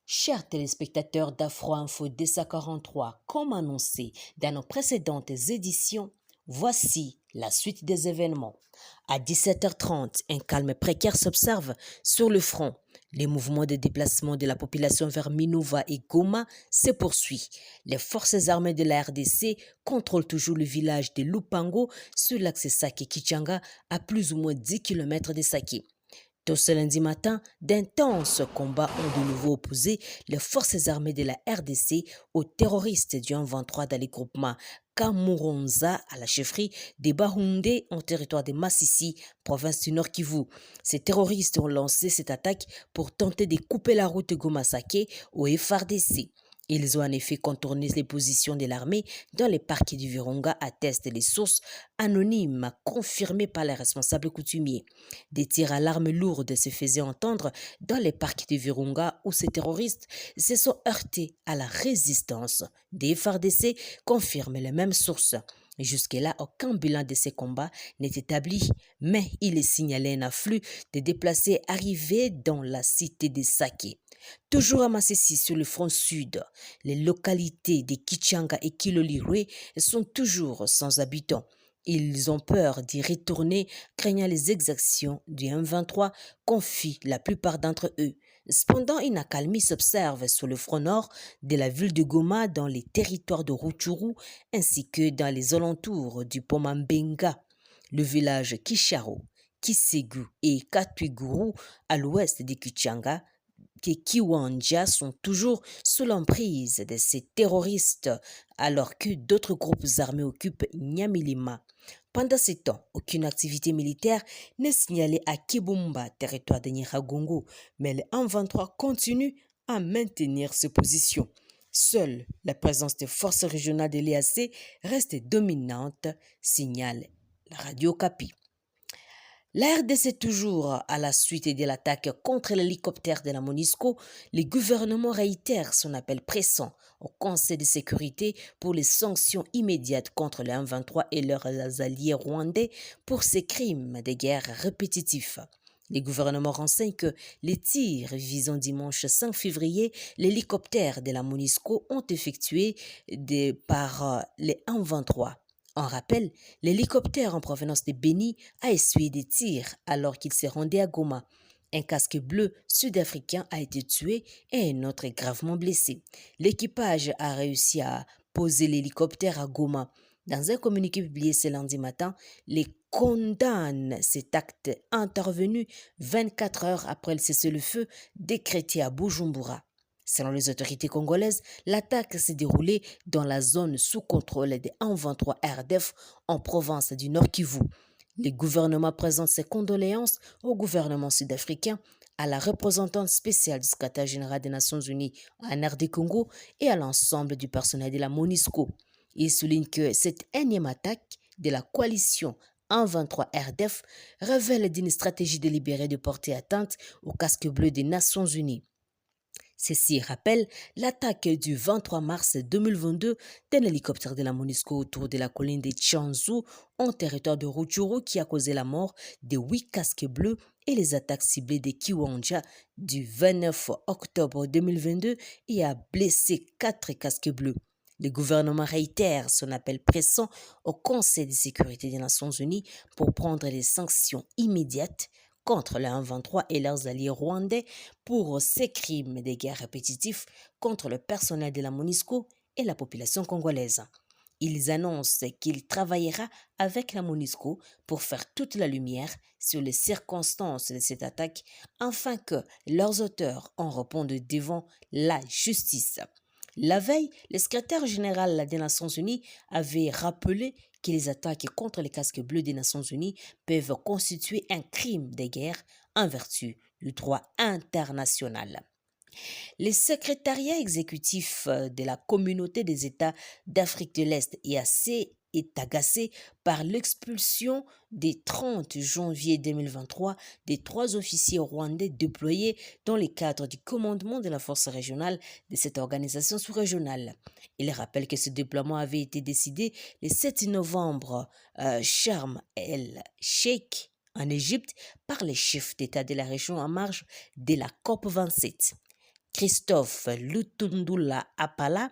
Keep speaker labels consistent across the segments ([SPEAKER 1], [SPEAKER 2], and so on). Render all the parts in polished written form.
[SPEAKER 1] Chers téléspectateurs d'Afro Info 243, comme annoncé dans nos précédentes éditions, voici la suite des événements. À 17h30, un calme précaire s'observe sur le front. Les mouvements de déplacement de la population vers Minova et Goma se poursuivent. Les forces armées de la RDC contrôlent toujours le village de Lupango sur l'axe Sake-Kichanga à plus ou moins 10 km de Sake. Tôt ce lundi matin, d'intenses combats ont de nouveau opposé les forces armées de la RDC aux terroristes du 23 dans les groupements Kamuronza à la chefferie des Bahunde en territoire de Massissi, province du Nord Kivu. Ces terroristes ont lancé cette attaque pour tenter de couper la route Goma-Sake au FRDC. Ils ont en effet contourné les positions de l'armée dans les parcs du Virunga, attestent les sources anonymes confirmées par les responsables coutumiers. Des tirs à l'arme lourde se faisaient entendre dans les parcs du Virunga où ces terroristes se sont heurtés à la résistance des FARDC, confirment les mêmes sources. Jusque-là, aucun bilan de ces combats n'est établi, mais il est signalé un afflux de déplacés arrivés dans la cité de Sake. Toujours à Masisi, sur le front sud, les localités de Kichanga et Kilolirwe sont toujours sans habitants. Ils ont peur d'y retourner, craignant les exactions du M23, confient la plupart d'entre eux. Cependant, une accalmie s'observe sur le front nord de la ville de Goma, dans les territoires de Rutshuru, ainsi que dans les alentours du Pomambenga. Le village Kisharo, Kisegu et Katwiguru, à l'ouest de Kichanga, que Kiwanja sont toujours sous l'emprise de ces terroristes, alors que d'autres groupes armés occupent Nyamilima. Pendant ce temps, aucune activité militaire n'est signalée à Kibumba, territoire de Nyiragongo, mais les M23 continuent à maintenir ses positions. Seule la présence des forces régionales de l'EAC reste dominante, signale la radio Capi. La RDC toujours à la suite de l'attaque contre l'hélicoptère de la MONUSCO, le gouvernement réitère son appel pressant au Conseil de sécurité pour les sanctions immédiates contre les M23 et leurs alliés rwandais pour ces crimes de guerre répétitifs. Le gouvernement renseigne que les tirs visant dimanche 5 février l'hélicoptère de la MONUSCO ont effectué par les M23. En rappel, l'hélicoptère en provenance de Beni a essuyé des tirs alors qu'il s'est rendu à Goma. Un casque bleu sud-africain a été tué et un autre est gravement blessé. L'équipage a réussi à poser l'hélicoptère à Goma. Dans un communiqué publié ce lundi matin, les condamnent cet acte intervenu 24 heures après le cessez-le-feu décrété à Bujumbura. Selon les autorités congolaises, l'attaque s'est déroulée dans la zone sous contrôle des M23 RDF en province du Nord Kivu. Le gouvernement présente ses condoléances au gouvernement sud-africain, à la représentante spéciale du secrétaire général des Nations Unies en RD Congo et à l'ensemble du personnel de la MONUSCO. Il souligne que cette énième attaque de la coalition M23 RDF révèle d'une stratégie délibérée de porter atteinte au casque bleu des Nations Unies. Ceci rappelle l'attaque du 23 mars 2022 d'un hélicoptère de la MONUSCO autour de la colline de Tchanzu en territoire de Rutshuru qui a causé la mort de 8 casques bleus et les attaques ciblées de Kiwanja du 29 octobre 2022 et a blessé 4 casques bleus. Le gouvernement réitère son appel pressant au Conseil de sécurité des Nations Unies pour prendre des sanctions immédiates contre les M23 et leurs alliés rwandais pour ces crimes de guerre répétitifs contre le personnel de la MONUSCO et la population congolaise. Ils annoncent qu'il travaillera avec la MONUSCO pour faire toute la lumière sur les circonstances de cette attaque afin que leurs auteurs en répondent devant la justice. La veille, le secrétaire général des Nations Unies avait rappelé que les attaques contre les casques bleus des Nations Unies peuvent constituer un crime de guerre en vertu du droit international. Le secrétariat exécutif de la Communauté des États d'Afrique de l'Est, EAC, est agacé par l'expulsion des 30 janvier 2023 des 3 officiers rwandais déployés dans le cadre du commandement de la force régionale de cette organisation sous-régionale. Il rappelle que ce déploiement avait été décidé le 7 novembre Sharm el-Sheikh en Égypte par les chefs d'État de la région en marge de la COP27. Christophe Lutundula Apala,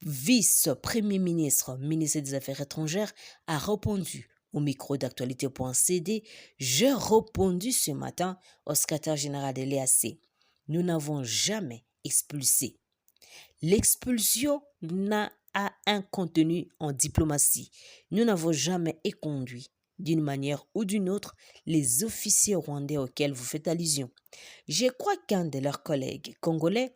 [SPEAKER 1] vice-premier ministre, ministre des Affaires étrangères, a répondu au micro d'actualité.cd. J'ai répondu ce matin au secrétaire général de l'EAC. Nous n'avons jamais expulsé. L'expulsion n'a un contenu en diplomatie. Nous n'avons jamais éconduit, d'une manière ou d'une autre, les officiers rwandais auxquels vous faites allusion. Je crois qu'un de leurs collègues congolais,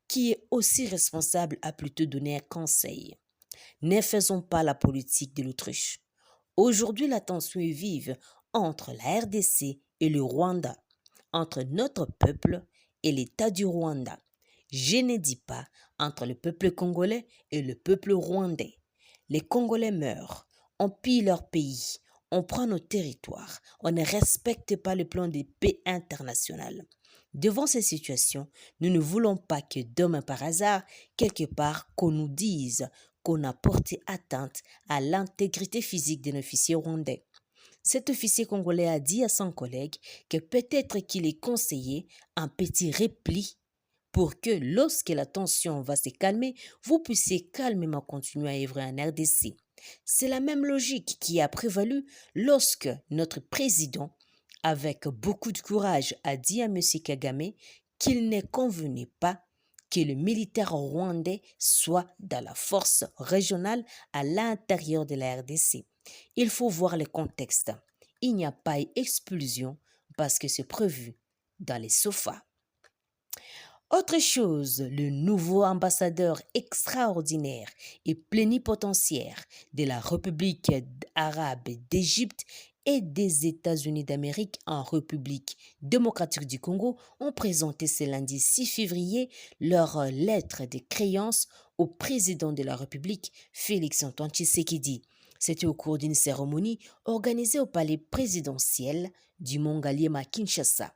[SPEAKER 1] qui est aussi responsable, a plutôt donné un conseil. Ne faisons pas la politique de l'autruche. Aujourd'hui, la tension est vive entre la RDC et le Rwanda, entre notre peuple et l'État du Rwanda. Je ne dis pas entre le peuple congolais et le peuple rwandais. Les Congolais meurent, on pille leur pays, on prend nos territoires, on ne respecte pas le plan de paix international. Devant ces situations, nous ne voulons pas que demain par hasard, quelque part, qu'on nous dise qu'on a porté atteinte à l'intégrité physique d'un officier rwandais. Cet officier congolais a dit à son collègue que peut-être qu'il est conseillé un petit repli pour que lorsque la tension va se calmer, vous puissiez calmement continuer à œuvrer en RDC. C'est la même logique qui a prévalu lorsque notre président, avec beaucoup de courage, a dit à M. Kagame qu'il ne convenait pas que le militaire rwandais soit dans la force régionale à l'intérieur de la RDC. Il faut voir le contexte. Il n'y a pas d'expulsion parce que c'est prévu dans les SOFA. Autre chose, le nouveau ambassadeur extraordinaire et plénipotentiaire de la République arabe d'Égypte et des États-Unis d'Amérique en République démocratique du Congo ont présenté ce lundi 6 février leur lettre de créance au président de la République, Félix-Antoine Tshisekedi. C'était au cours d'une cérémonie organisée au palais présidentiel du Mont-Galliema à Kinshasa.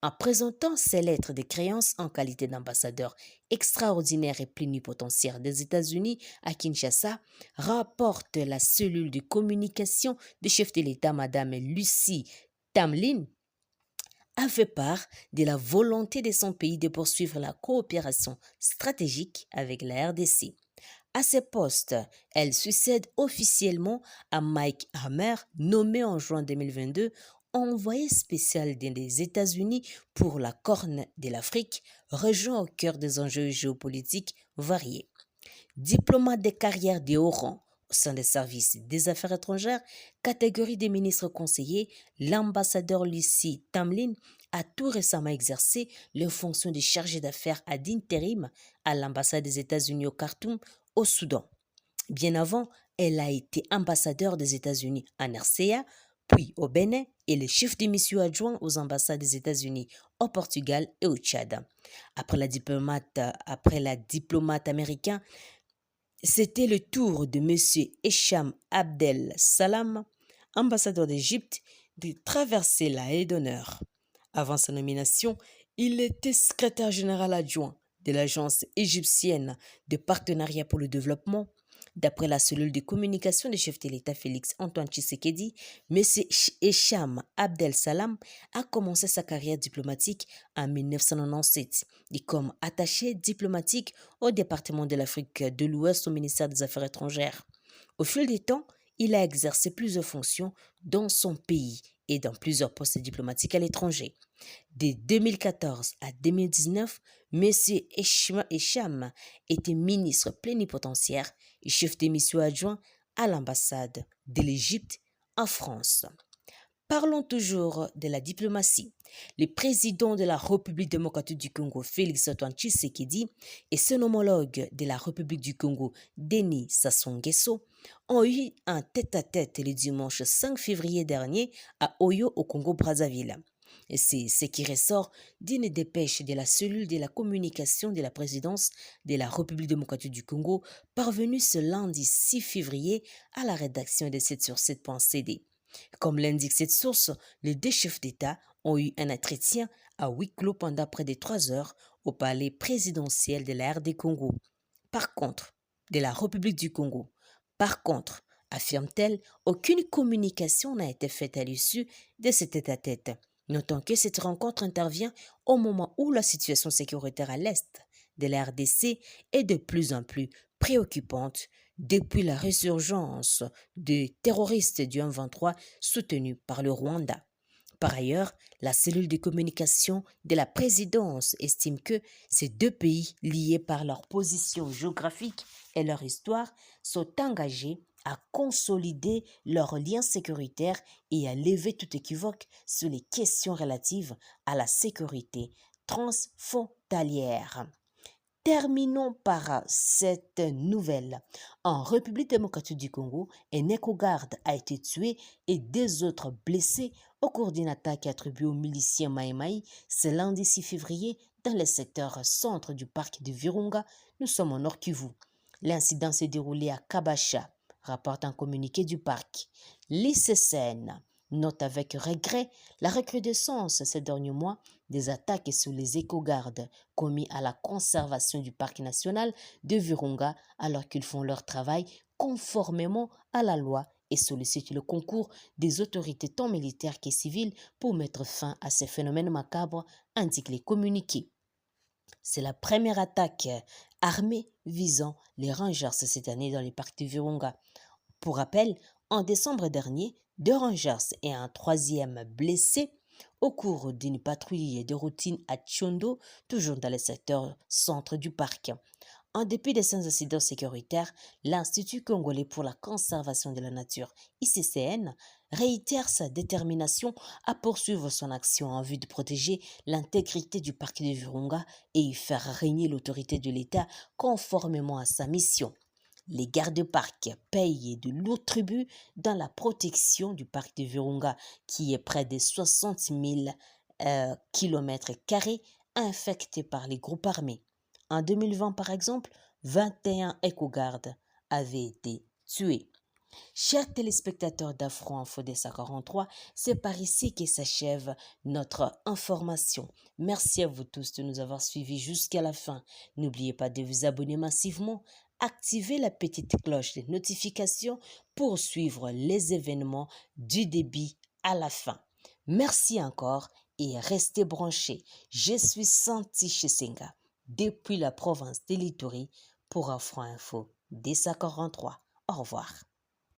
[SPEAKER 1] En présentant ces lettres de créance en qualité d'ambassadeur extraordinaire et plénipotentiaire des États-Unis à Kinshasa, rapporte la cellule de communication du chef de l'État, Madame Lucie Tamlin, a fait part de la volonté de son pays de poursuivre la coopération stratégique avec la RDC. À ce poste, elle succède officiellement à Mike Hammer, nommé en juin 2022 envoyé spécial des États-Unis pour la Corne de l'Afrique, région au cœur des enjeux géopolitiques variés. Diplomate de carrière de haut rang au sein des services des affaires étrangères, catégorie des ministres conseillers, l'ambassadeur Lucie Tamlin a tout récemment exercé les fonctions de chargé d'affaires ad intérim à l'ambassade des États-Unis au Khartoum, au Soudan. Bien avant, elle a été ambassadeur des États-Unis en RCA, puis au Bénin et le chef de mission adjoint aux ambassades des États-Unis au Portugal et au Tchad. Après la diplomate américain, c'était le tour de M. Hicham Abdel Salam, ambassadeur d'Égypte, de traverser la haie d'honneur. Avant sa nomination, il était secrétaire général adjoint de l'Agence égyptienne de partenariat pour le développement. D'après la cellule de communication du chef de l'État Félix-Antoine Tshisekedi, M. Hicham Abdel Salam a commencé sa carrière diplomatique en 1997 et comme attaché diplomatique au département de l'Afrique de l'Ouest au ministère des Affaires étrangères. Au fil du temps, il a exercé plusieurs fonctions dans son pays et dans plusieurs postes diplomatiques à l'étranger. De 2014 à 2019, M. Hicham était ministre plénipotentiaire et chef de mission adjoint à l'ambassade de l'Égypte en France. Parlons toujours de la diplomatie. Le président de la République démocratique du Congo, Félix-Antoine Tshisekedi, et son homologue de la République du Congo, Denis Sassou Nguesso, ont eu un tête-à-tête le dimanche 5 février dernier à Oyo, au Congo-Brazzaville. Et c'est ce qui ressort d'une dépêche de la cellule de la communication de la présidence de la République démocratique du Congo, parvenue ce lundi 6 février à la rédaction de 7sur7.cd. Comme l'indique cette source, les deux chefs d'État ont eu un entretien à huis clos pendant près de 3 heures au palais présidentiel de la RD Congo. Par contre, de la République du Congo. Par contre, affirme-t-elle, aucune communication n'a été faite à l'issue de ce tête-à-tête. Notons que cette rencontre intervient au moment où la situation sécuritaire à l'est de la RDC est de plus en plus préoccupante depuis la résurgence des terroristes du M23 soutenus par le Rwanda. Par ailleurs, la cellule de communication de la présidence estime que ces deux pays, liés par leur position géographique et leur histoire, sont engagés à consolider leurs liens sécuritaires et à lever tout équivoque sur les questions relatives à la sécurité transfrontalière. Terminons par cette nouvelle. En République démocratique du Congo, un éco-garde a été tué et deux autres blessés au cours d'une attaque attribuée aux miliciens Maïmaï ce lundi 6 février dans le secteur centre du parc de Virunga. Nous sommes au Nord Kivu. L'incident s'est déroulé à Kabasha, rapporte un communiqué du parc. L'ICCN note avec regret la recrudescence ces derniers mois des attaques sur les éco-gardes commis à la conservation du parc national de Virunga alors qu'ils font leur travail conformément à la loi et sollicitent le concours des autorités tant militaires que civiles pour mettre fin à ces phénomènes macabres, indiquent les communiqués. C'est la première attaque armée visant les Rangers cette année dans les parcs de Virunga. Pour rappel, en décembre dernier, deux Rangers et un troisième blessé au cours d'une patrouille de routine à Tchondo, toujours dans le secteur centre du parc. En dépit de ces incidents sécuritaires, l'Institut congolais pour la conservation de la nature, ICCN, réitère sa détermination à poursuivre son action en vue de protéger l'intégrité du parc de Virunga et y faire régner l'autorité de l'État conformément à sa mission. Les gardes-parcs payent de lourds tributs dans la protection du parc de Virunga, qui est près de 60 000 km² infecté par les groupes armés. En 2020, par exemple, 21 éco-gardes avaient été tués. Chers téléspectateurs d'Afro Info des 43, c'est par ici que s'achève notre information. Merci à vous tous de nous avoir suivis jusqu'à la fin. N'oubliez pas de vous abonner massivement, activer la petite cloche de notification pour suivre les événements du début à la fin. Merci encore et restez branchés. Je suis Santi Chisenga depuis la province de l'Ituri pour Afro Info des 43. Au revoir.